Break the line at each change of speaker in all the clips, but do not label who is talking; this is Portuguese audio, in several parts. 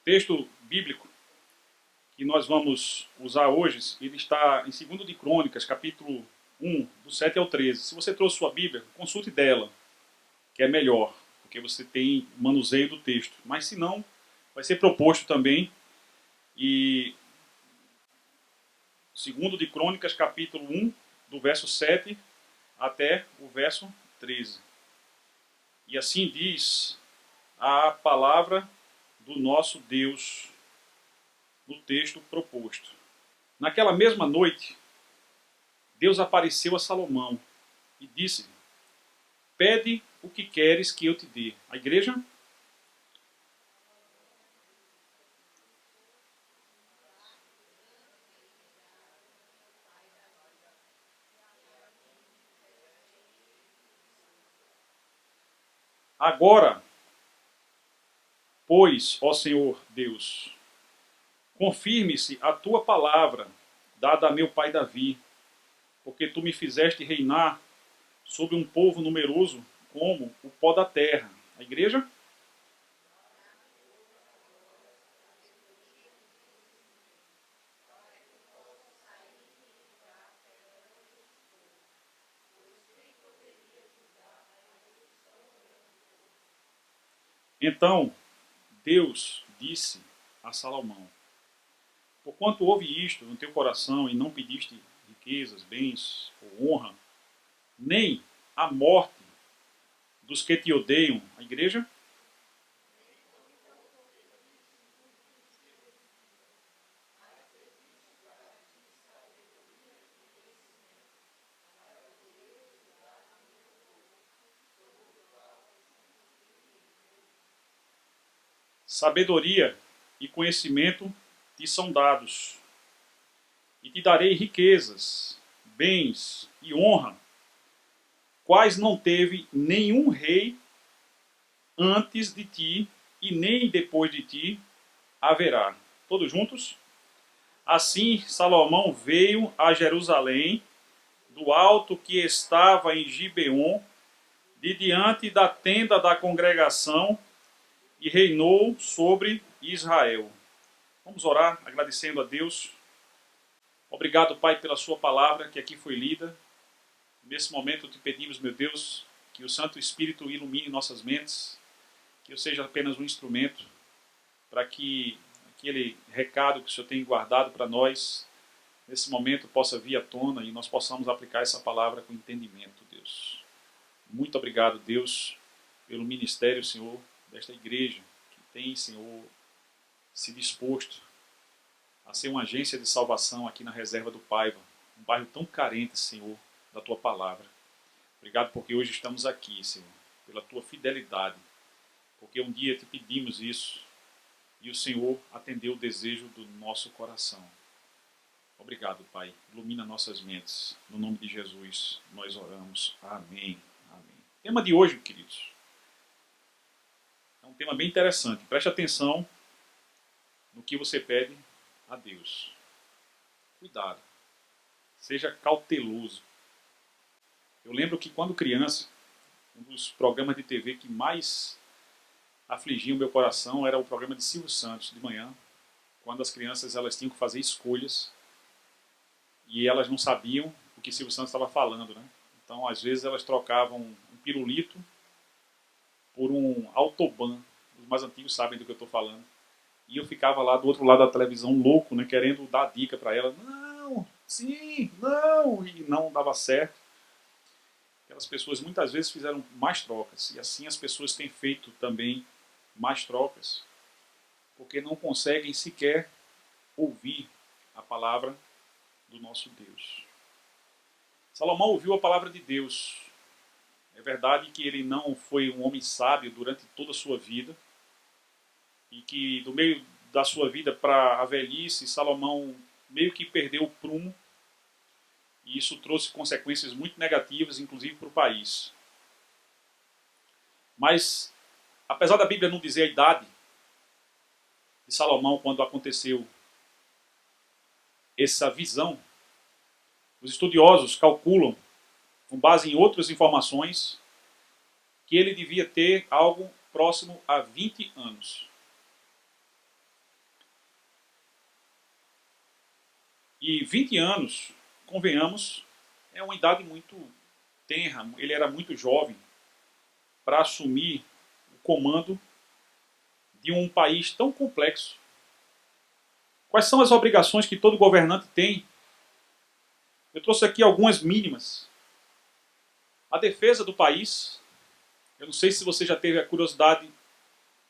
texto bíblico que nós vamos usar hoje, ele está em 2 de Crônicas, capítulo 1, do 7 ao 13. Se você trouxe sua Bíblia, consulte dela, que é melhor, porque você tem manuseio do texto. Mas se não, vai ser proposto também. E 2 de Crônicas, capítulo 1, do verso 7 até o verso 13. E assim diz a palavra do nosso Deus no texto proposto. Naquela mesma noite, Deus apareceu a Salomão e disse-lhe: pede o que queres que eu te dê. A igreja? Agora, pois, ó Senhor Deus, confirme-se a tua palavra dada a meu pai Davi, porque tu me fizeste reinar sobre um povo numeroso como o pó da terra. A igreja? Então Deus disse a Salomão: porquanto houve isto no teu coração e não pediste riquezas, bens ou honra, nem a morte dos que te odeiam, a igreja? Sabedoria e conhecimento te são dados, e te darei riquezas, bens e honra, quais não teve nenhum rei antes de ti, e nem depois de ti haverá. Todos juntos? Assim Salomão veio a Jerusalém, do alto que estava em Gibeon, de diante da tenda da congregação, e reinou sobre Israel. Vamos orar agradecendo a Deus. Obrigado, Pai, pela sua palavra que aqui foi lida. Nesse momento te pedimos, meu Deus, que o Santo Espírito ilumine nossas mentes, que eu seja apenas um instrumento para que aquele recado que o Senhor tem guardado para nós, nesse momento possa vir à tona e nós possamos aplicar essa palavra com entendimento, Deus. Muito obrigado, Deus, pelo ministério, Senhor, desta igreja, que tem, Senhor, se disposto a ser uma agência de salvação aqui na reserva do Paiva, um bairro tão carente, Senhor, da Tua palavra. Obrigado porque hoje estamos aqui, Senhor, pela Tua fidelidade, porque um dia te pedimos isso e o Senhor atendeu o desejo do nosso coração. Obrigado, Pai. Ilumina nossas mentes. No nome de Jesus, nós oramos. Amém. Amém. O tema de hoje, queridos, é um tema bem interessante. Preste atenção no que você pede a Deus. Cuidado. Seja cauteloso. Eu lembro que quando criança, um dos programas de TV que mais afligia o meu coração era o programa de Silvio Santos, de manhã, quando as crianças elas tinham que fazer escolhas e elas não sabiam o que Silvio Santos estava falando, né? Então, às vezes, elas trocavam um pirulito por um autoban. Os mais antigos sabem do que eu estou falando. E eu ficava lá do outro lado da televisão, louco, né, querendo dar dica para ela. Não, sim, não, e não dava certo. Aquelas pessoas muitas vezes fizeram mais trocas, e assim as pessoas têm feito também mais trocas, porque não conseguem sequer ouvir a palavra do nosso Deus. Salomão ouviu a palavra de Deus. É verdade que ele não foi um homem sábio durante toda a sua vida, e que do meio da sua vida para a velhice, Salomão meio que perdeu o prumo, e isso trouxe consequências muito negativas, inclusive para o país. Mas, apesar da Bíblia não dizer a idade de Salomão quando aconteceu essa visão, os estudiosos calculam, com base em outras informações, que ele devia ter algo próximo a 20 anos. E 20 anos, convenhamos, é uma idade muito tenra. Ele era muito jovem para assumir o comando de um país tão complexo. Quais são as obrigações que todo governante tem? Eu trouxe aqui algumas mínimas. A defesa do país. Eu não sei se você já teve a curiosidade.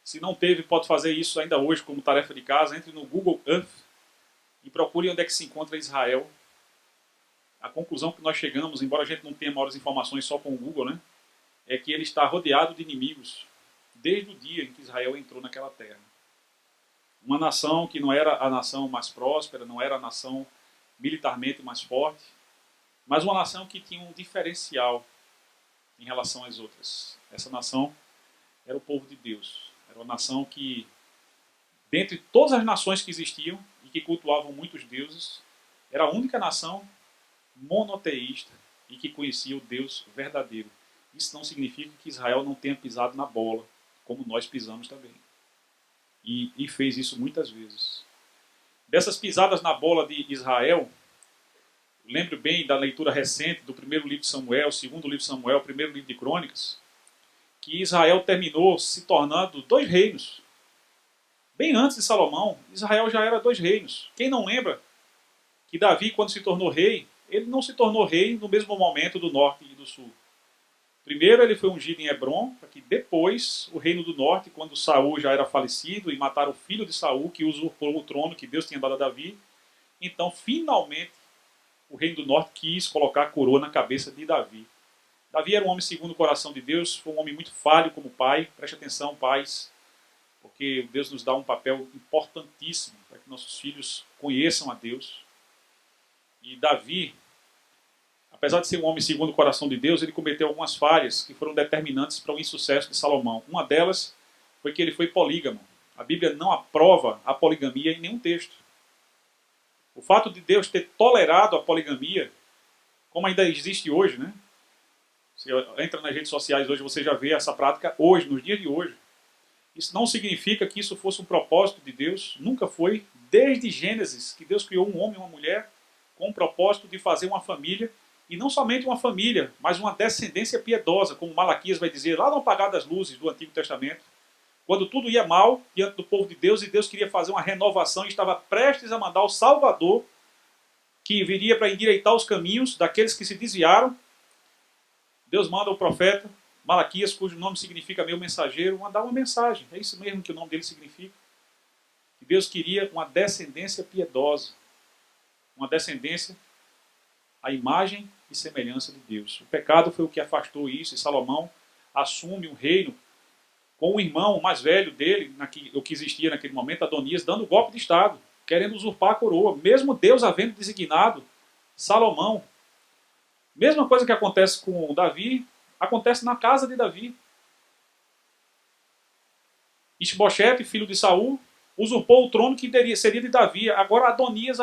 Se não teve, pode fazer isso ainda hoje como tarefa de casa. Entre no Google Earth e procure onde é que se encontra Israel. A conclusão que nós chegamos, embora a gente não tenha maiores informações só com o Google, né, é que ele está rodeado de inimigos desde o dia em que Israel entrou naquela terra. Uma nação que não era a nação mais próspera, não era a nação militarmente mais forte, mas uma nação que tinha um diferencial em relação às outras. Essa nação era o povo de Deus. Era uma nação que, dentre todas as nações que existiam e que cultuavam muitos deuses, era a única nação monoteísta e que conhecia o Deus verdadeiro. Isso não significa que Israel não tenha pisado na bola, como nós pisamos também. E fez isso muitas vezes. Dessas pisadas na bola de Israel, lembro bem da leitura recente do primeiro livro de Samuel, segundo livro de Samuel, primeiro livro de Crônicas, que Israel terminou se tornando 2 reinos. Bem antes de Salomão, Israel já era 2 reinos. Quem não lembra que Davi, quando se tornou rei, ele não se tornou rei no mesmo momento do norte e do sul. Primeiro ele foi ungido em Hebrom, para que depois o reino do norte, quando Saul já era falecido e mataram o filho de Saul, que usurpou o trono que Deus tinha dado a Davi, então finalmente o reino do norte quis colocar a coroa na cabeça de Davi. Davi era um homem segundo o coração de Deus, foi um homem muito falho como pai. Preste atenção, pais, porque Deus nos dá um papel importantíssimo para que nossos filhos conheçam a Deus. E Davi, apesar de ser um homem segundo o coração de Deus, ele cometeu algumas falhas que foram determinantes para o insucesso de Salomão. Uma delas foi que ele foi polígamo. A Bíblia não aprova a poligamia em nenhum texto. O fato de Deus ter tolerado a poligamia, como ainda existe hoje, né? Você entra nas redes sociais hoje, você já vê essa prática hoje, nos dias de hoje. Isso não significa que isso fosse um propósito de Deus, nunca foi. Desde Gênesis, que Deus criou um homem e uma mulher com o propósito de fazer uma família, e não somente uma família, mas uma descendência piedosa, como Malaquias vai dizer lá no apagar das luzes do Antigo Testamento, quando tudo ia mal diante do povo de Deus e Deus queria fazer uma renovação e estava prestes a mandar o Salvador, que viria para endireitar os caminhos daqueles que se desviaram. Deus manda o profeta Malaquias, cujo nome significa meu mensageiro, mandar uma mensagem. É isso mesmo que o nome dele significa. Que Deus queria uma descendência piedosa, uma descendência à imagem e semelhança de Deus. O pecado foi o que afastou isso, e Salomão assume um reino com o irmão mais velho dele, o que existia naquele momento, Adonias, dando golpe de Estado, querendo usurpar a coroa, mesmo Deus havendo designado Salomão. Mesma coisa que acontece com Davi, acontece na casa de Davi. Isbochete, filho de Saul, usurpou o trono que seria de Davi. Agora Adonias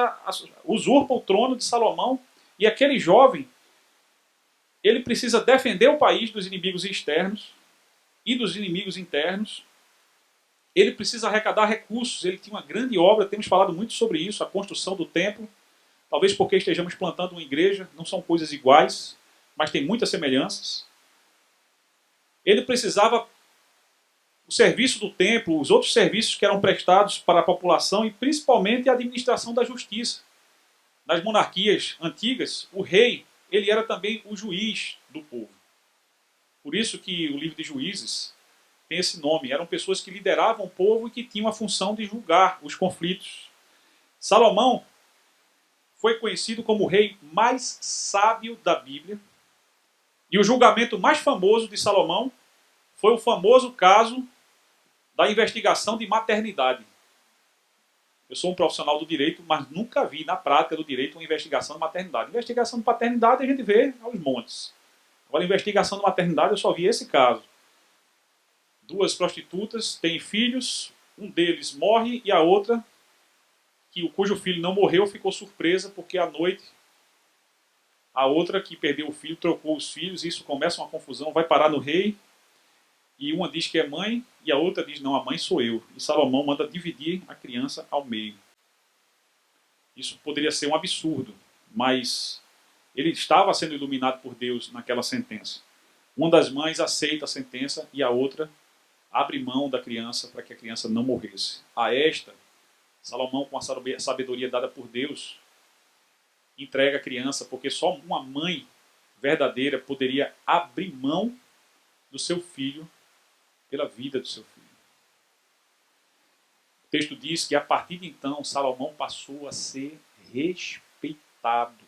usurpa o trono de Salomão, e aquele jovem, ele precisa defender o país dos inimigos externos e dos inimigos internos. Ele precisa arrecadar recursos. Ele tinha uma grande obra, temos falado muito sobre isso, a construção do templo. Talvez porque estejamos plantando uma igreja, não são coisas iguais, mas tem muitas semelhanças. Ele precisava o serviço do templo, os outros serviços que eram prestados para a população e principalmente a administração da justiça. Nas monarquias antigas, o rei, ele era também o juiz do povo. Por isso que o livro de Juízes tem esse nome. Eram pessoas que lideravam o povo e que tinham a função de julgar os conflitos. Salomão foi conhecido como o rei mais sábio da Bíblia. E o julgamento mais famoso de Salomão foi o famoso caso da investigação de maternidade. Eu sou um profissional do direito, mas nunca vi na prática do direito uma investigação de maternidade. Investigação de paternidade a gente vê aos montes. Agora, investigação de maternidade eu só vi esse caso. 2 prostitutas têm filhos, um deles morre e a outra, cujo filho não morreu, ficou surpresa porque à noite a outra que perdeu o filho trocou os filhos, e isso começa uma confusão, vai parar no rei, e uma diz que é mãe e a outra diz não, a mãe sou eu. E Salomão manda dividir a criança ao meio. Isso poderia ser um absurdo, mas ele estava sendo iluminado por Deus naquela sentença. Uma das mães aceita a sentença e a outra abre mão da criança para que a criança não morresse. A esta, Salomão, com a sabedoria dada por Deus, entrega a criança, porque só uma mãe verdadeira poderia abrir mão do seu filho pela vida do seu filho. O texto diz que a partir de então Salomão passou a ser respeitado,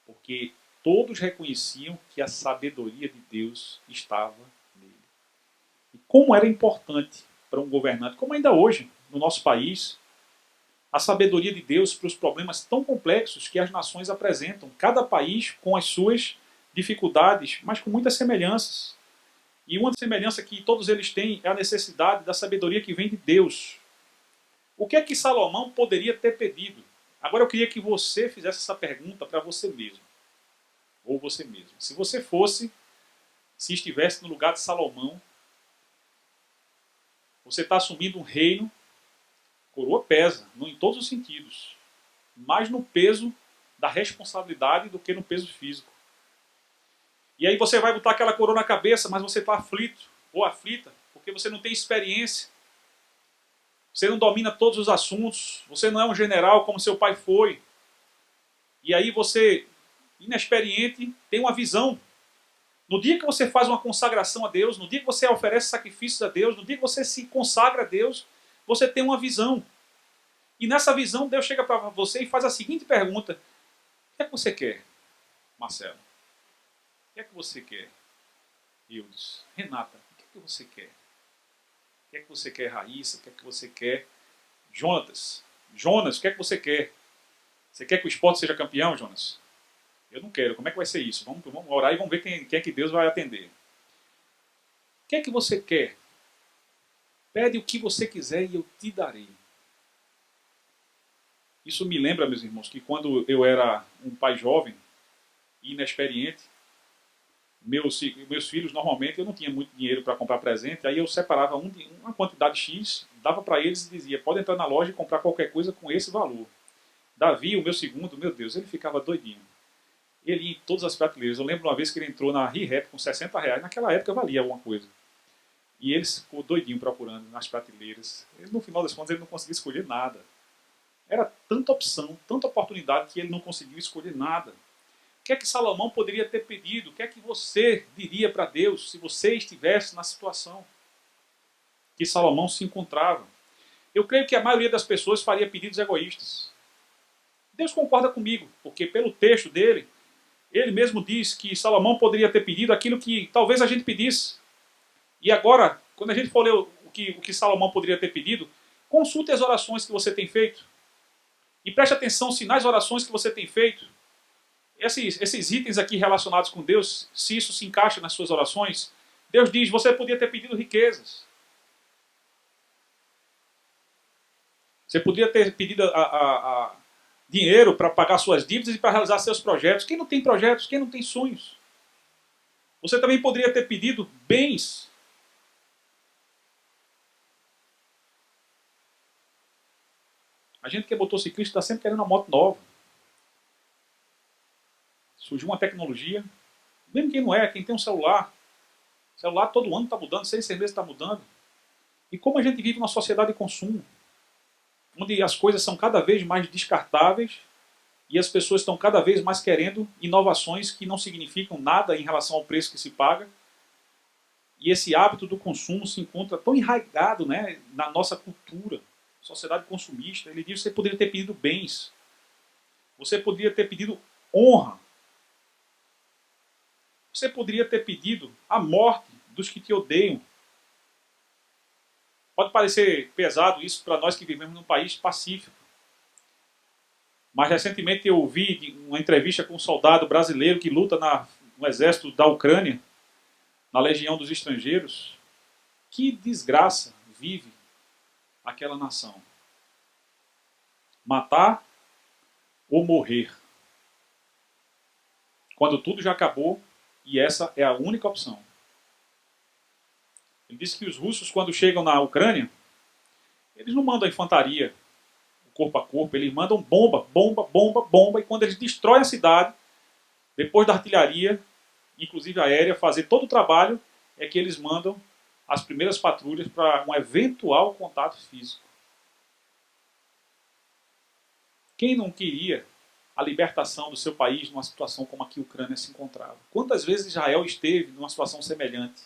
porque todos reconheciam que a sabedoria de Deus estava nele. E como era importante para um governante, como ainda hoje no nosso país, a sabedoria de Deus para os problemas tão complexos que as nações apresentam, cada país com as suas dificuldades, mas com muitas semelhanças. E uma semelhança que todos eles têm é a necessidade da sabedoria que vem de Deus. O que é que Salomão poderia ter pedido? Agora eu queria que você fizesse essa pergunta para você mesmo. Ou você mesmo. Se você se estivesse no lugar de Salomão, você está assumindo um reino, coroa pesa, não em todos os sentidos, mais no peso da responsabilidade do que no peso físico. E aí você vai botar aquela coroa na cabeça, mas você está aflito ou aflita, porque você não tem experiência. Você não domina todos os assuntos, você não é um general como seu pai foi. E aí você, inexperiente, tem uma visão. No dia que você faz uma consagração a Deus, no dia que você oferece sacrifícios a Deus, no dia que você se consagra a Deus, você tem uma visão. E nessa visão, Deus chega para você e faz a seguinte pergunta: o que é que você quer, Marcelo? O que é que você quer, Eudes? Renata, o que é que você quer? O que é que você quer, Raíssa? O que é que você quer, Jonas? Jonas, o que é que você quer? Você quer que o esporte seja campeão, Jonas? Eu não quero. Como é que vai ser isso? Vamos orar e vamos ver quem é que Deus vai atender. O que é que você quer? Pede o que você quiser e eu te darei. Isso me lembra, meus irmãos, que quando eu era um pai jovem e inexperiente, meus filhos, normalmente, eu não tinha muito dinheiro para comprar presente, aí eu separava uma quantidade X, dava para eles e dizia: pode entrar na loja e comprar qualquer coisa com esse valor. Davi, o meu segundo, meu Deus, ele ficava doidinho. Ele ia em todas as prateleiras. Eu lembro uma vez que ele entrou na ReHap com R$60, naquela época valia alguma coisa. E ele ficou doidinho procurando nas prateleiras. Ele, no final das contas, ele não conseguia escolher nada. Era tanta opção, tanta oportunidade que ele não conseguiu escolher nada. O que é que Salomão poderia ter pedido? O que é que você diria para Deus se você estivesse na situação que Salomão se encontrava? Eu creio que a maioria das pessoas faria pedidos egoístas. Deus concorda comigo, porque pelo texto dele, ele mesmo diz que Salomão poderia ter pedido aquilo que talvez a gente pedisse. E agora, quando a gente for ler o que Salomão poderia ter pedido, consulte as orações que você tem feito. E preste atenção se nas orações que você tem feito, esses itens aqui relacionados com Deus, se isso se encaixa nas suas orações, Deus diz: você podia ter pedido riquezas. Você podia ter pedido dinheiro para pagar suas dívidas e para realizar seus projetos. Quem não tem projetos? Quem não tem sonhos? Você também poderia ter pedido bens. A gente que é motociclista está sempre querendo uma moto nova. Surgiu uma tecnologia. Mesmo quem não é, quem tem um celular. Celular todo ano está mudando, 6 meses está mudando. E como a gente vive numa sociedade de consumo, onde as coisas são cada vez mais descartáveis e as pessoas estão cada vez mais querendo inovações que não significam nada em relação ao preço que se paga. E esse hábito do consumo se encontra tão enraizado, né, na nossa cultura, sociedade consumista. Ele diz que você poderia ter pedido bens. Você poderia ter pedido honra. Você poderia ter pedido a morte dos que te odeiam. Pode parecer pesado isso para nós que vivemos num país pacífico. Mas recentemente eu ouvi uma entrevista com um soldado brasileiro que luta no exército da Ucrânia, na Legião dos Estrangeiros. Que desgraça vive aquela nação. Matar ou morrer. Quando tudo já acabou e essa é a única opção. Ele disse que os russos, quando chegam na Ucrânia, eles não mandam a infantaria. corpo a corpo, eles mandam bomba, bomba, bomba, bomba, e quando eles destroem a cidade, depois da artilharia, inclusive aérea, fazer todo o trabalho, é que eles mandam as primeiras patrulhas para um eventual contato físico. Quem não queria a libertação do seu país numa situação como a que a Ucrânia se encontrava? Quantas vezes Israel esteve numa situação semelhante?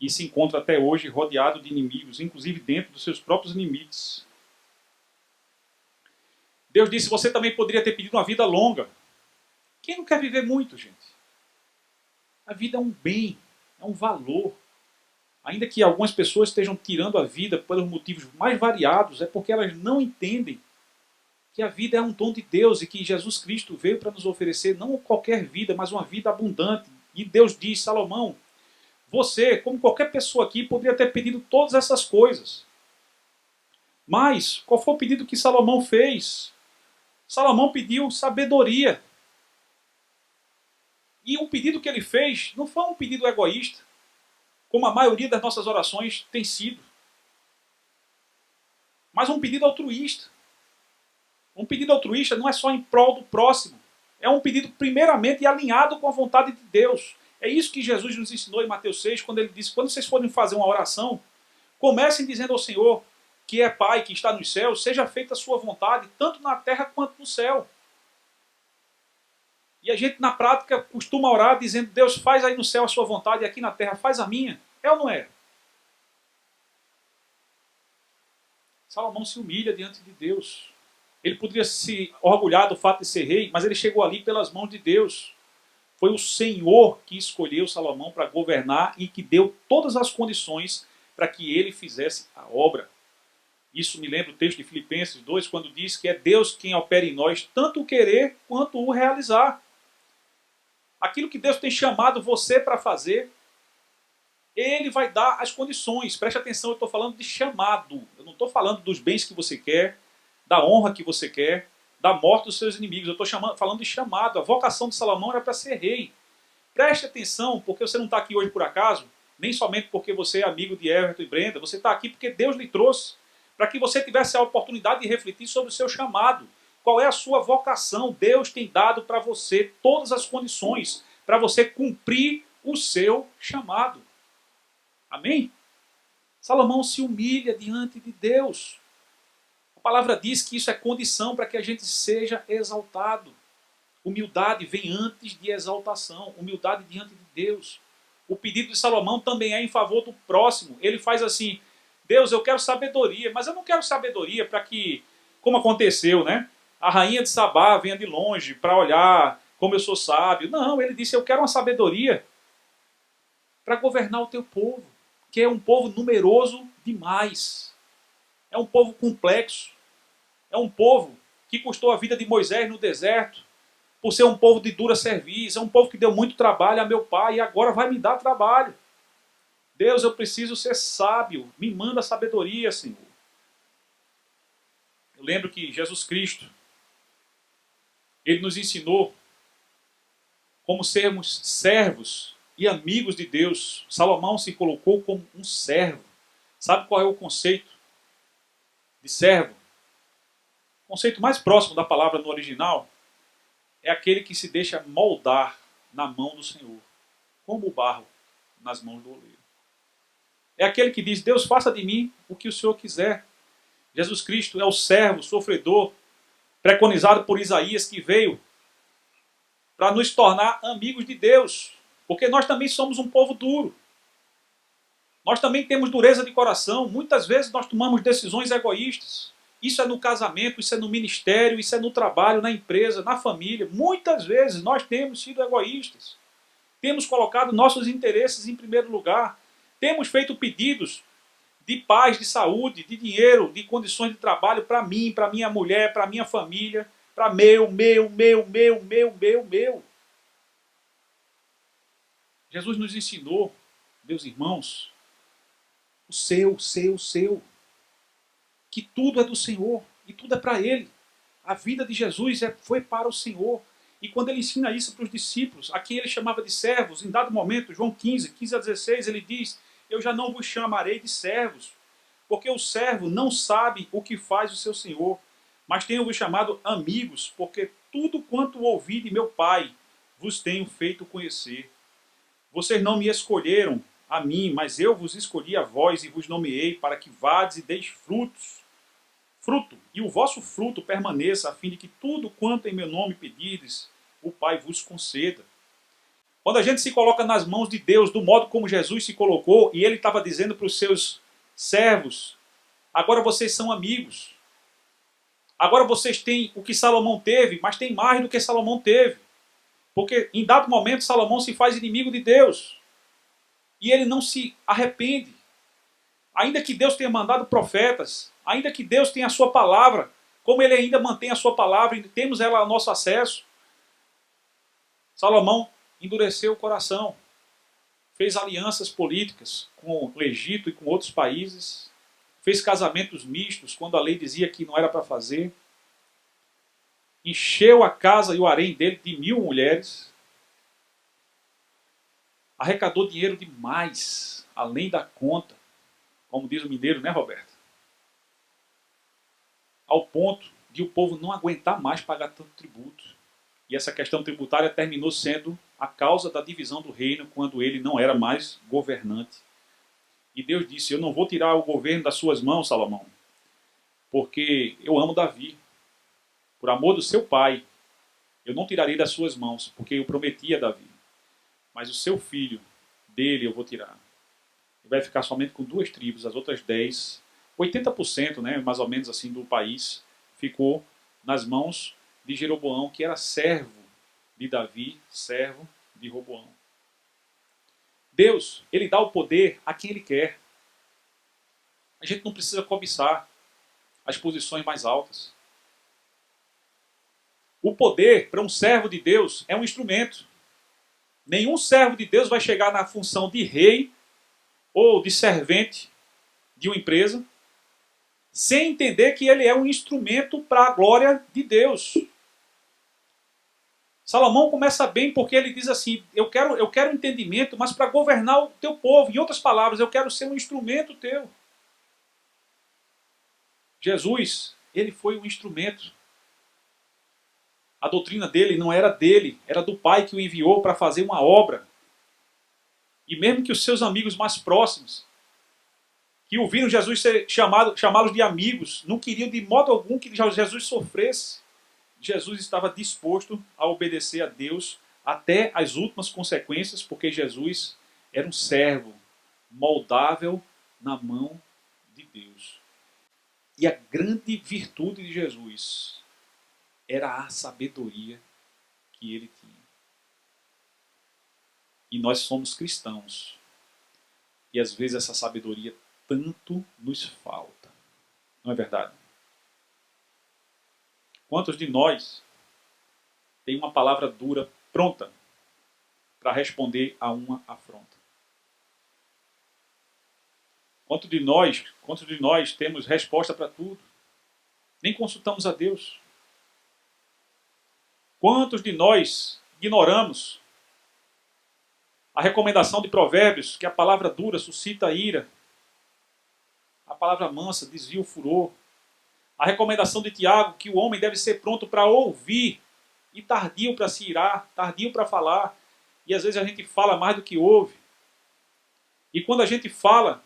E se encontra até hoje rodeado de inimigos, inclusive dentro dos seus próprios limites. Deus disse, você também poderia ter pedido uma vida longa. Quem não quer viver muito, gente? A vida é um bem, é um valor. Ainda que algumas pessoas estejam tirando a vida pelos motivos mais variados, é porque elas não entendem que a vida é um dom de Deus e que Jesus Cristo veio para nos oferecer não qualquer vida, mas uma vida abundante. E Deus diz, Salomão, você, como qualquer pessoa aqui, poderia ter pedido todas essas coisas. Mas, qual foi o pedido que Salomão fez? Salomão pediu sabedoria. E o pedido que ele fez não foi um pedido egoísta, como a maioria das nossas orações tem sido, mas um pedido altruísta. Um pedido altruísta não é só em prol do próximo, é um pedido primeiramente alinhado com a vontade de Deus. É isso que Jesus nos ensinou em Mateus 6, quando ele disse, quando vocês forem fazer uma oração, comecem dizendo ao Senhor, que é Pai, que está nos céus, seja feita a sua vontade, tanto na terra quanto no céu. E a gente, na prática, costuma orar dizendo, Deus, faz aí no céu a sua vontade e aqui na terra faz a minha. É ou não é? Salomão se humilha diante de Deus. Ele poderia se orgulhar do fato de ser rei, mas ele chegou ali pelas mãos de Deus. Foi o Senhor que escolheu Salomão para governar e que deu todas as condições para que ele fizesse a obra. Isso me lembra o texto de Filipenses 2, quando diz que é Deus quem opera em nós tanto o querer quanto o realizar. Aquilo que Deus tem chamado você para fazer, Ele vai dar as condições. Preste atenção, eu estou falando de chamado. Eu não estou falando dos bens que você quer, da honra que você quer, da morte dos seus inimigos. Eu estou falando de chamado. A vocação de Salomão era para ser rei. Preste atenção, porque você não está aqui hoje por acaso, nem somente porque você é amigo de Everton e Brenda. Você está aqui porque Deus lhe trouxe, para que você tivesse a oportunidade de refletir sobre o seu chamado. Qual é a sua vocação? Deus tem dado para você todas as condições para você cumprir o seu chamado. Amém? Salomão se humilha diante de Deus. A palavra diz que isso é condição para que a gente seja exaltado. Humildade vem antes de exaltação. Humildade diante de Deus. O pedido de Salomão também é em favor do próximo. Ele faz assim, Deus, eu quero sabedoria, mas eu não quero sabedoria para que, como aconteceu, né? A rainha de Sabá venha de longe para olhar como eu sou sábio. Não, ele disse, eu quero uma sabedoria para governar o teu povo, que é um povo numeroso demais. É um povo complexo. É um povo que custou a vida de Moisés no deserto, por ser um povo de dura cerviz. É um povo que deu muito trabalho a meu pai e agora vai me dar trabalho. Deus, eu preciso ser sábio. Me manda sabedoria, Senhor. Eu lembro que Jesus Cristo, Ele nos ensinou como sermos servos e amigos de Deus. Salomão se colocou como um servo. Sabe qual é o conceito de servo? O conceito mais próximo da palavra no original é aquele que se deixa moldar na mão do Senhor, como o barro nas mãos do oleiro. É aquele que diz, Deus, faça de mim o que o Senhor quiser. Jesus Cristo é o servo, sofredor, preconizado por Isaías, que veio para nos tornar amigos de Deus. Porque nós também somos um povo duro. Nós também temos dureza de coração. Muitas vezes nós tomamos decisões egoístas. Isso é no casamento, isso é no ministério, isso é no trabalho, na empresa, na família. Muitas vezes nós temos sido egoístas. Temos colocado nossos interesses em primeiro lugar. Temos feito pedidos de paz, de saúde, de dinheiro, de condições de trabalho para mim, para minha mulher, para minha família, para meu. Jesus nos ensinou, meus irmãos, o seu. Que tudo é do Senhor e tudo é para Ele. A vida de Jesus foi para o Senhor. E quando Ele ensina isso para os discípulos, a quem Ele chamava de servos, em dado momento, João 15 a 16, Ele diz, eu já não vos chamarei de servos, porque o servo não sabe o que faz o seu senhor. Mas tenho-vos chamado amigos, porque tudo quanto ouvi de meu Pai vos tenho feito conhecer. Vocês não me escolheram a mim, mas eu vos escolhi a vós e vos nomeei para que vades e deis fruto, e o vosso fruto permaneça, a fim de que tudo quanto em meu nome pedirdes, o Pai vos conceda. Quando a gente se coloca nas mãos de Deus, do modo como Jesus se colocou, e ele estava dizendo para os seus servos, agora vocês são amigos. Agora vocês têm o que Salomão teve, mas tem mais do que Salomão teve. Porque em dado momento Salomão se faz inimigo de Deus. E ele não se arrepende. Ainda que Deus tenha mandado profetas, ainda que Deus tenha a sua palavra, como ele ainda mantém a sua palavra e temos ela ao nosso acesso, Salomão endureceu o coração, fez alianças políticas com o Egito e com outros países, fez casamentos mistos quando a lei dizia que não era para fazer, encheu a casa e o harém dele de 1000 mulheres, arrecadou dinheiro demais, além da conta, como diz o mineiro, né, Roberto? Ao ponto de o povo não aguentar mais pagar tanto tributo. E essa questão tributária terminou sendo a causa da divisão do reino quando ele não era mais governante. E Deus disse, eu não vou tirar o governo das suas mãos, Salomão, porque eu amo Davi. Por amor do seu pai, eu não tirarei das suas mãos, porque eu prometi a Davi. Mas o seu filho, dele eu vou tirar. Ele vai ficar somente com 2 tribos, as outras 10, 80%, né, mais ou menos assim, do país, ficou nas mãos de Jeroboão, que era servo de Davi, servo de Roboão. Deus, ele dá o poder a quem ele quer. A gente não precisa cobiçar as posições mais altas. O poder para um servo de Deus é um instrumento. Nenhum servo de Deus vai chegar na função de rei ou de servente de uma empresa sem entender que ele é um instrumento para a glória de Deus. Salomão começa bem porque ele diz assim, eu quero entendimento, mas para governar o teu povo. Em outras palavras, eu quero ser um instrumento teu. Jesus, ele foi um instrumento. A doutrina dele não era dele, era do Pai que o enviou para fazer uma obra. E mesmo que os seus amigos mais próximos, que ouviram Jesus ser chamá-los de amigos, não queriam de modo algum que Jesus sofresse. Jesus estava disposto a obedecer a Deus até as últimas consequências, porque Jesus era um servo moldável na mão de Deus. E a grande virtude de Jesus era a sabedoria que ele tinha. E nós somos cristãos. E às vezes essa sabedoria tanto nos falta. Não é verdade? Quantos de nós tem uma palavra dura pronta para responder a uma afronta? Quantos de nós temos resposta para tudo? Nem consultamos a Deus. Quantos de nós ignoramos a recomendação de Provérbios, que a palavra dura suscita a ira, a palavra mansa desvia o furor, a recomendação de Tiago, que o homem deve ser pronto para ouvir e tardio para se irar, tardio para falar, e às vezes a gente fala mais do que ouve. E quando a gente fala,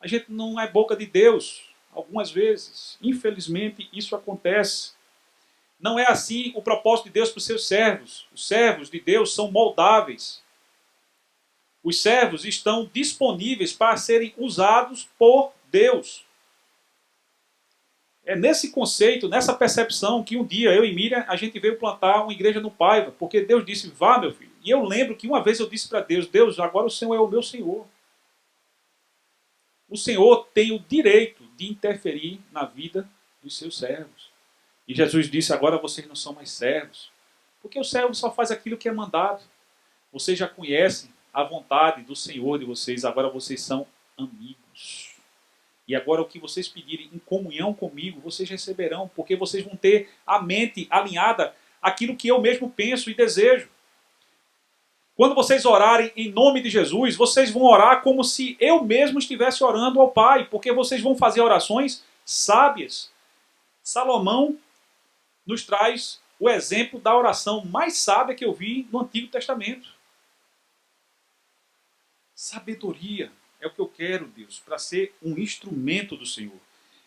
a gente não é boca de Deus, algumas vezes. Infelizmente isso acontece. Não é assim o propósito de Deus para os seus servos. Os servos de Deus são moldáveis. Os servos estão disponíveis para serem usados por Deus. É nesse conceito, nessa percepção, que um dia eu e Miriam, a gente veio plantar uma igreja no Paiva, porque Deus disse, vá meu filho. E eu lembro que uma vez eu disse para Deus, Deus, agora o Senhor é o meu Senhor. O Senhor tem o direito de interferir na vida dos seus servos. E Jesus disse, agora vocês não são mais servos, porque o servo só faz aquilo que é mandado. Vocês já conhecem a vontade do Senhor de vocês, agora vocês são amigos. E agora o que vocês pedirem em comunhão comigo, vocês receberão, porque vocês vão ter a mente alinhada àquilo que eu mesmo penso e desejo. Quando vocês orarem em nome de Jesus, vocês vão orar como se eu mesmo estivesse orando ao Pai, porque vocês vão fazer orações sábias. Salomão nos traz o exemplo da oração mais sábia que eu vi no Antigo Testamento. Sabedoria é o que eu quero, Deus, para ser um instrumento do Senhor.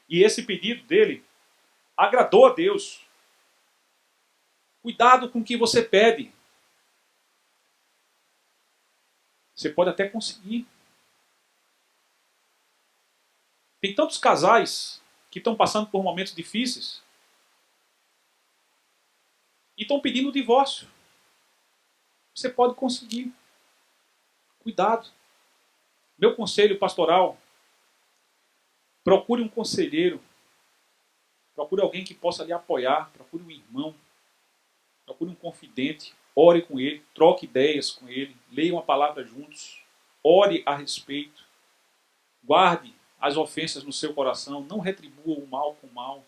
E esse pedido dele agradou a Deus. Cuidado com o que você pede. Você pode até conseguir. Tem tantos casais que estão passando por momentos difíceis e estão pedindo o divórcio. Você pode conseguir. Cuidado. Meu conselho pastoral: procure um conselheiro, procure alguém que possa lhe apoiar, procure um irmão, procure um confidente, ore com ele, troque ideias com ele, leia uma palavra juntos, ore a respeito, guarde as ofensas no seu coração, não retribua o mal com o mal.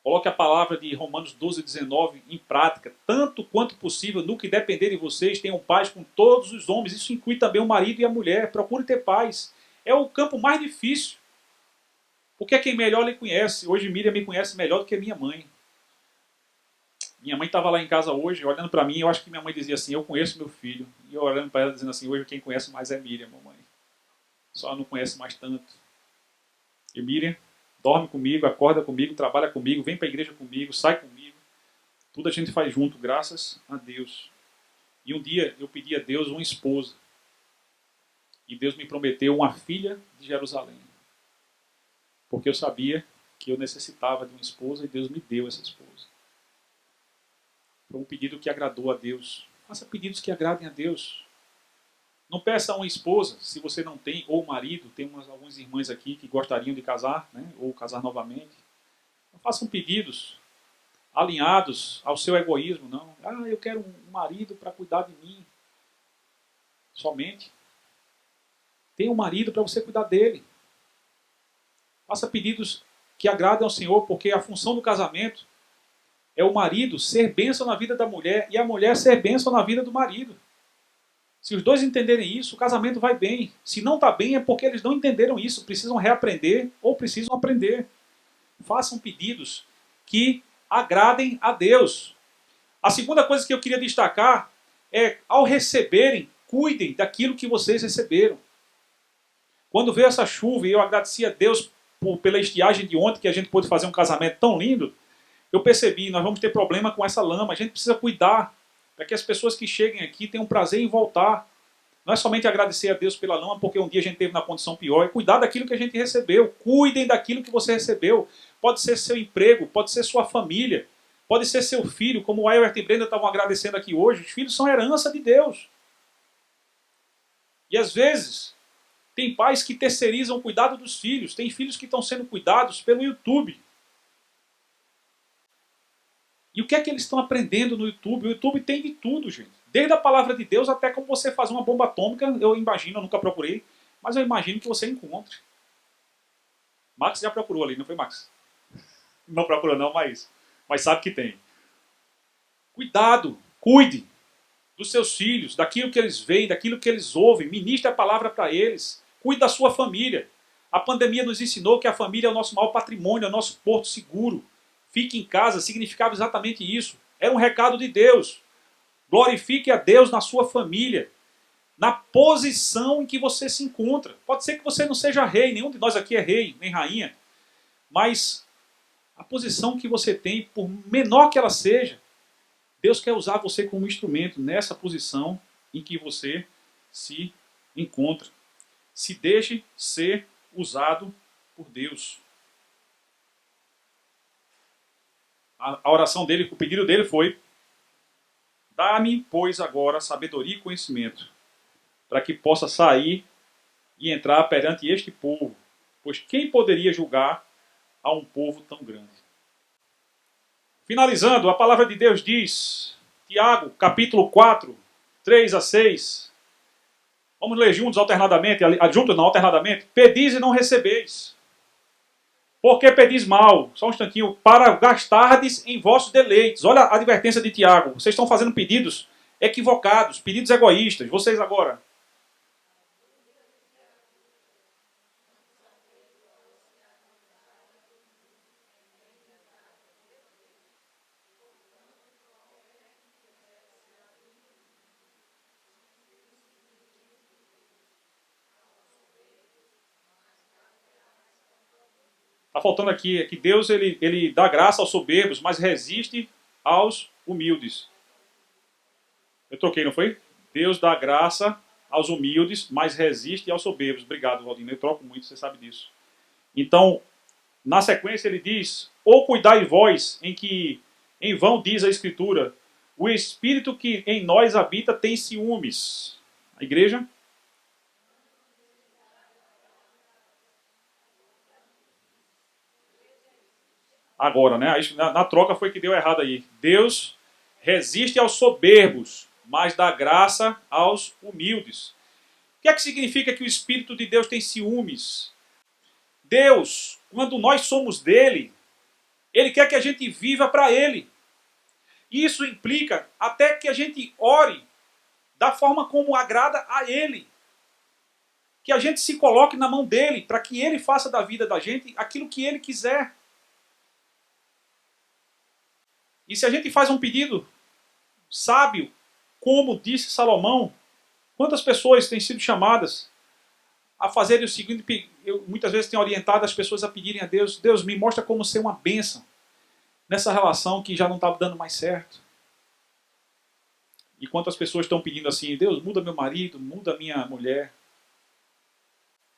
Coloque a palavra de Romanos 12:19 em prática, tanto quanto possível, no que depender de vocês, tenham paz com todos os homens. Isso inclui também o marido e a mulher. Procure ter paz. É o campo mais difícil, porque é quem melhor lhe conhece. Hoje Miriam me conhece melhor do que minha mãe. Minha mãe estava lá em casa hoje, olhando para mim, eu acho que minha mãe dizia assim: eu conheço meu filho. E eu olhando para ela dizendo assim: hoje quem conhece mais é Miriam, mamãe. Só não conhece mais tanto. E Miriam dorme comigo, acorda comigo, trabalha comigo, vem para a igreja comigo, sai comigo. Tudo a gente faz junto, graças a Deus. E um dia eu pedi a Deus uma esposa. E Deus me prometeu uma filha de Jerusalém. Porque eu sabia que eu necessitava de uma esposa e Deus me deu essa esposa. Foi um pedido que agradou a Deus. Faça pedidos que agradem a Deus. Não peça uma esposa, se você não tem, ou marido. Tem algumas irmãs aqui que gostariam de casar, né, ou casar novamente. Não façam pedidos alinhados ao seu egoísmo, não. Ah, eu quero um marido para cuidar de mim. Somente. Tenha um marido para você cuidar dele. Faça pedidos que agradem ao Senhor, porque a função do casamento é o marido ser bênção na vida da mulher e a mulher ser bênção na vida do marido. Se os dois entenderem isso, o casamento vai bem. Se não está bem, é porque eles não entenderam isso. Precisam reaprender ou precisam aprender. Façam pedidos que agradem a Deus. A segunda coisa que eu queria destacar é, ao receberem, cuidem daquilo que vocês receberam. Quando veio essa chuva e eu agradeci a Deus pela estiagem de ontem, que a gente pôde fazer um casamento tão lindo, eu percebi, nós vamos ter problema com essa lama, a gente precisa cuidar, para que as pessoas que cheguem aqui tenham prazer em voltar. Não é somente agradecer a Deus pela lama, porque um dia a gente esteve na condição pior, é cuidar daquilo que a gente recebeu. Cuidem daquilo que você recebeu. Pode ser seu emprego, pode ser sua família, pode ser seu filho, como o Everton e Brenda estavam agradecendo aqui hoje. Os filhos são herança de Deus. E às vezes, tem pais que terceirizam o cuidado dos filhos, tem filhos que estão sendo cuidados pelo YouTube. E o que é que eles estão aprendendo no YouTube? O YouTube tem de tudo, gente. Desde a palavra de Deus até como você fazer uma bomba atômica, eu imagino, eu nunca procurei, mas eu imagino que você encontre. Max já procurou ali, não foi, Max? Não procurou não, mas sabe que tem. Cuidado, cuide dos seus filhos, daquilo que eles veem, daquilo que eles ouvem, ministre a palavra para eles, cuide da sua família. A pandemia nos ensinou que a família é o nosso maior patrimônio, é o nosso porto seguro. Fique em casa significava exatamente isso. Era um recado de Deus. Glorifique a Deus na sua família, na posição em que você se encontra. Pode ser que você não seja rei, nenhum de nós aqui é rei, nem rainha, mas a posição que você tem, por menor que ela seja, Deus quer usar você como instrumento nessa posição em que você se encontra. Se deixe ser usado por Deus. A oração dele, o pedido dele foi: dá-me, pois, agora sabedoria e conhecimento, para que possa sair e entrar perante este povo, pois quem poderia julgar a um povo tão grande? Finalizando, a palavra de Deus diz, Tiago, capítulo 4, 3 a 6. Vamos ler juntos alternadamente, alternadamente. Pedis e não recebeis. Por que pedis mal? Só um instantinho. Para gastardes em vossos deleites. Olha a advertência de Tiago. Vocês estão fazendo pedidos equivocados, pedidos egoístas. Vocês agora. Está faltando aqui, é que Deus ele dá graça aos soberbos, mas resiste aos humildes. Eu troquei, não foi? Deus dá graça aos humildes, mas resiste aos soberbos. Obrigado, Valdinho. Eu troco muito, você sabe disso. Então, na sequência ele diz, ou cuidai vós, em que em vão diz a Escritura, o Espírito que em nós habita tem ciúmes. A igreja? Agora, né? Na troca foi que deu errado aí. Deus resiste aos soberbos, mas dá graça aos humildes. O que é que significa que o Espírito de Deus tem ciúmes? Deus, quando nós somos dele, ele quer que a gente viva para ele. Isso implica até que a gente ore da forma como agrada a ele. Que a gente se coloque na mão dele, para que ele faça da vida da gente aquilo que ele quiser. E se a gente faz um pedido sábio, como disse Salomão, quantas pessoas têm sido chamadas a fazerem o seguinte, eu muitas vezes tenho orientado as pessoas a pedirem a Deus, Deus me mostra como ser uma bênção nessa relação que já não está dando mais certo. E quantas pessoas estão pedindo assim, Deus, muda meu marido, muda minha mulher.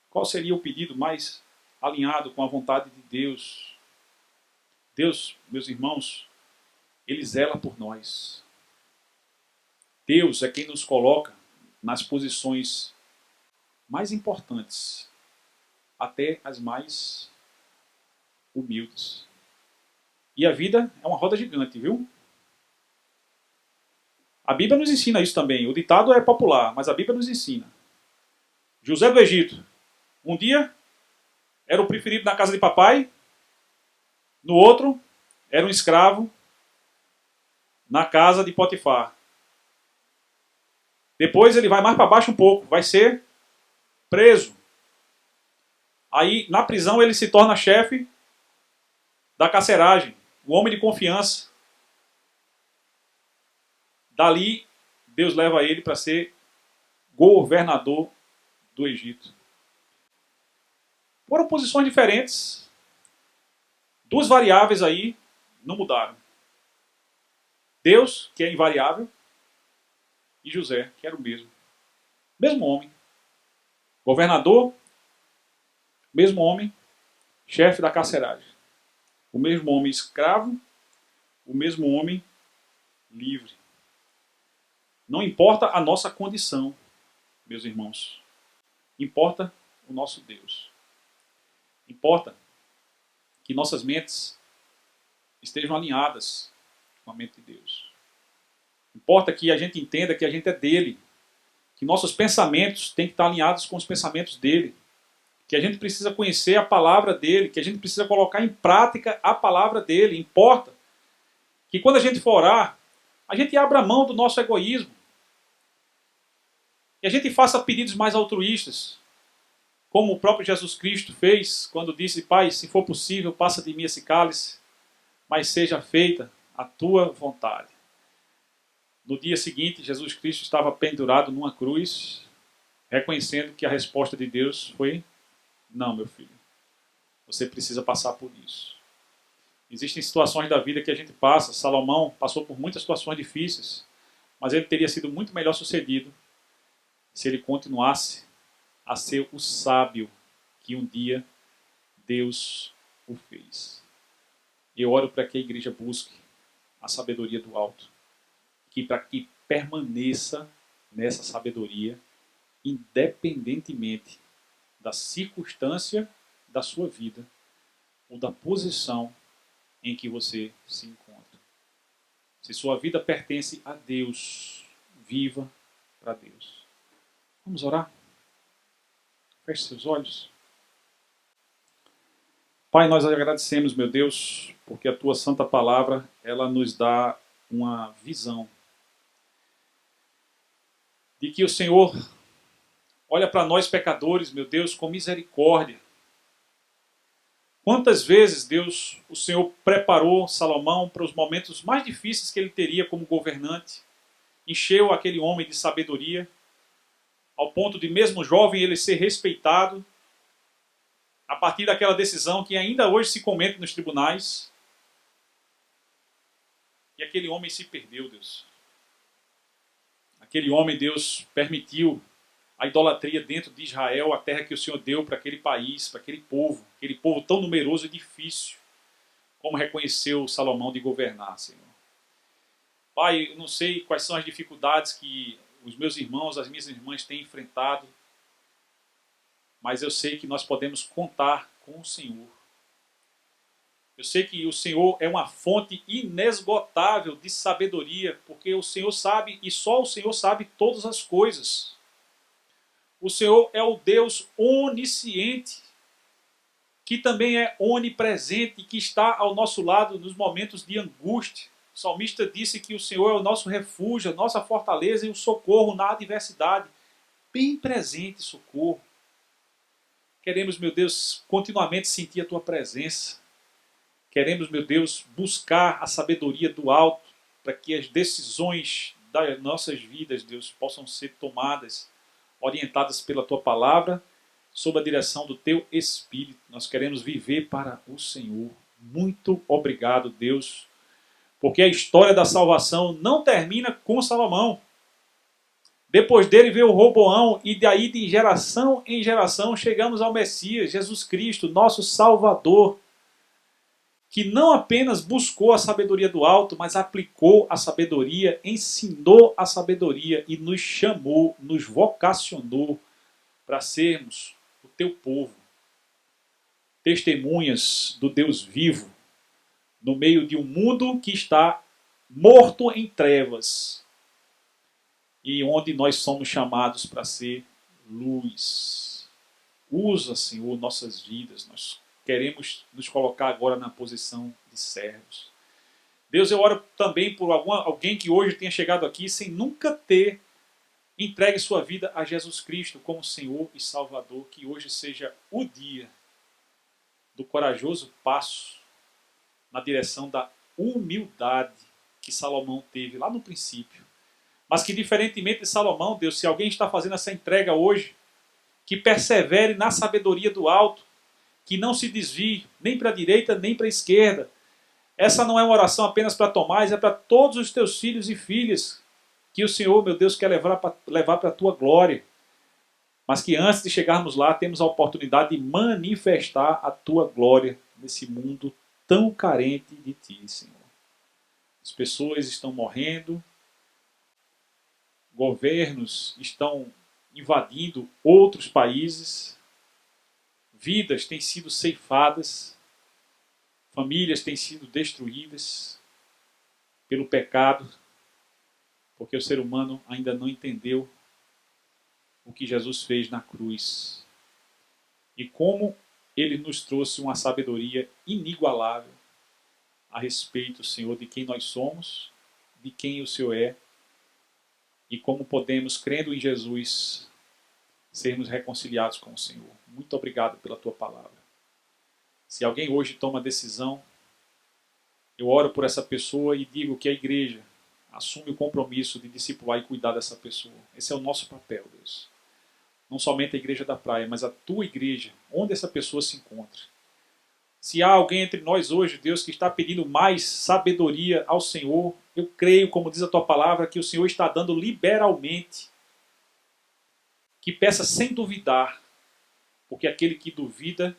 Qual seria o pedido mais alinhado com a vontade de Deus? Deus, meus irmãos, ele zela por nós. Deus é quem nos coloca nas posições mais importantes, até as mais humildes. E a vida é uma roda gigante, viu? A Bíblia nos ensina isso também. O ditado é popular, mas a Bíblia nos ensina. José do Egito, um dia era o preferido na casa de papai, no outro era um escravo na casa de Potifar. Depois ele vai mais para baixo um pouco, vai ser preso. Aí na prisão ele se torna chefe da carceragem, o homem de confiança. Dali Deus leva ele para ser governador do Egito. Foram posições diferentes. Duas variáveis aí não mudaram. Deus, que é invariável, e José, que era o mesmo. Mesmo homem. Governador, mesmo homem, chefe da carceragem. O mesmo homem escravo, o mesmo homem livre. Não importa a nossa condição, meus irmãos. Importa o nosso Deus. Importa que nossas mentes estejam alinhadas com a mente de Deus. Importa que a gente entenda que a gente é dele. Que nossos pensamentos têm que estar alinhados com os pensamentos dele. Que a gente precisa conhecer a palavra dele. Que a gente precisa colocar em prática a palavra dele. Importa que quando a gente for orar, a gente abra mão do nosso egoísmo. E a gente faça pedidos mais altruístas. Como o próprio Jesus Cristo fez quando disse, Pai, se for possível, passa de mim esse cálice, mas seja feita a tua vontade. No dia seguinte, Jesus Cristo estava pendurado numa cruz, reconhecendo que a resposta de Deus foi, não, meu filho, você precisa passar por isso. Existem situações da vida que a gente passa, Salomão passou por muitas situações difíceis, mas ele teria sido muito melhor sucedido se ele continuasse a ser o sábio que um dia Deus o fez. Eu oro para que a igreja busque a sabedoria do alto, que para que permaneça nessa sabedoria, independentemente da circunstância da sua vida ou da posição em que você se encontra. Se sua vida pertence a Deus, viva para Deus. Vamos orar? Feche seus olhos. Pai, nós agradecemos, meu Deus, porque a tua santa palavra, ela nos dá uma visão. de que o Senhor olha para nós pecadores, meu Deus, com misericórdia. Quantas vezes, Deus, o Senhor preparou Salomão para os momentos mais difíceis que ele teria como governante, encheu aquele homem de sabedoria, ao ponto de mesmo jovem ele ser respeitado, a partir daquela decisão que ainda hoje se comete nos tribunais. E aquele homem se perdeu, Deus. Aquele homem, Deus, permitiu a idolatria dentro de Israel, a terra que o Senhor deu para aquele país, para aquele povo tão numeroso e difícil, como reconheceu Salomão de governar, Senhor. Pai, eu não sei quais são as dificuldades que os meus irmãos, as minhas irmãs têm enfrentado, mas eu sei que nós podemos contar com o Senhor. Eu sei que o Senhor é uma fonte inesgotável de sabedoria, porque o Senhor sabe, e só o Senhor sabe todas as coisas. O Senhor é o Deus onisciente, que também é onipresente, que está ao nosso lado nos momentos de angústia. O salmista disse que o Senhor é o nosso refúgio, a nossa fortaleza e o socorro na adversidade. Bem presente socorro. Queremos, meu Deus, continuamente sentir a Tua presença. Queremos, meu Deus, buscar a sabedoria do alto para que as decisões das nossas vidas, Deus, possam ser tomadas, orientadas pela Tua palavra, sob a direção do Teu Espírito. Nós queremos viver para o Senhor. Muito obrigado, Deus, porque a história da salvação não termina com Salomão. Depois dele veio o Roboão, e daí de geração em geração chegamos ao Messias, Jesus Cristo, nosso Salvador, que não apenas buscou a sabedoria do alto, mas aplicou a sabedoria, ensinou a sabedoria e nos chamou, nos vocacionou para sermos o teu povo, testemunhas do Deus vivo, no meio de um mundo que está morto em trevas e onde nós somos chamados para ser luz. Usa, Senhor, nossas vidas. Nós queremos nos colocar agora na posição de servos. Deus, eu oro também por alguém que hoje tenha chegado aqui sem nunca ter entregue sua vida a Jesus Cristo como Senhor e Salvador. Que hoje seja o dia do corajoso passo na direção da humildade que Salomão teve lá no princípio. Mas que, diferentemente de Salomão, Deus, se alguém está fazendo essa entrega hoje, que persevere na sabedoria do alto, que não se desvie nem para a direita nem para a esquerda. Essa não é uma oração apenas para Tomás, é para todos os teus filhos e filhas que o Senhor, meu Deus, quer levar para a tua glória. Mas que antes de chegarmos lá, temos a oportunidade de manifestar a tua glória nesse mundo tão carente de ti, Senhor. As pessoas estão morrendo, governos estão invadindo outros países, vidas têm sido ceifadas, famílias têm sido destruídas pelo pecado, porque o ser humano ainda não entendeu o que Jesus fez na cruz e como ele nos trouxe uma sabedoria inigualável a respeito, Senhor, de quem nós somos, de quem o Senhor é e como podemos, crendo em Jesus, sermos reconciliados com o Senhor. Muito obrigado pela tua palavra. Se alguém hoje toma a decisão, eu oro por essa pessoa e digo que a igreja assume o compromisso de discipular e cuidar dessa pessoa. Esse é o nosso papel, Deus. Não somente a igreja da praia, mas a tua igreja, onde essa pessoa se encontra. Se há alguém entre nós hoje, Deus, que está pedindo mais sabedoria ao Senhor, eu creio, como diz a tua palavra, que o Senhor está dando liberalmente. Que peça sem duvidar, porque aquele que duvida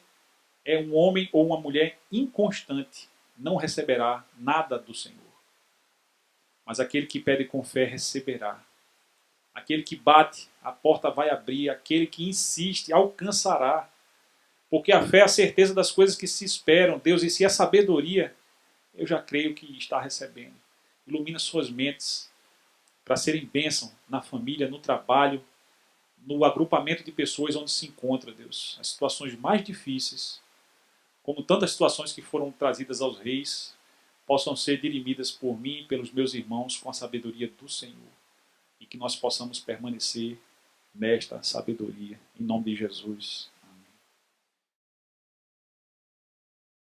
é um homem ou uma mulher inconstante, não receberá nada do Senhor. Mas aquele que pede com fé receberá. Aquele que bate, a porta vai abrir. Aquele que insiste, alcançará. Porque a fé é a certeza das coisas que se esperam. Deus, e se é sabedoria, eu já creio que está recebendo. Ilumina suas mentes para serem bênção na família, no trabalho, no agrupamento de pessoas onde se encontra, Deus. As situações mais difíceis, como tantas situações que foram trazidas aos reis, possam ser dirimidas por mim e pelos meus irmãos com a sabedoria do Senhor. e que nós possamos permanecer nesta sabedoria. Em nome de Jesus.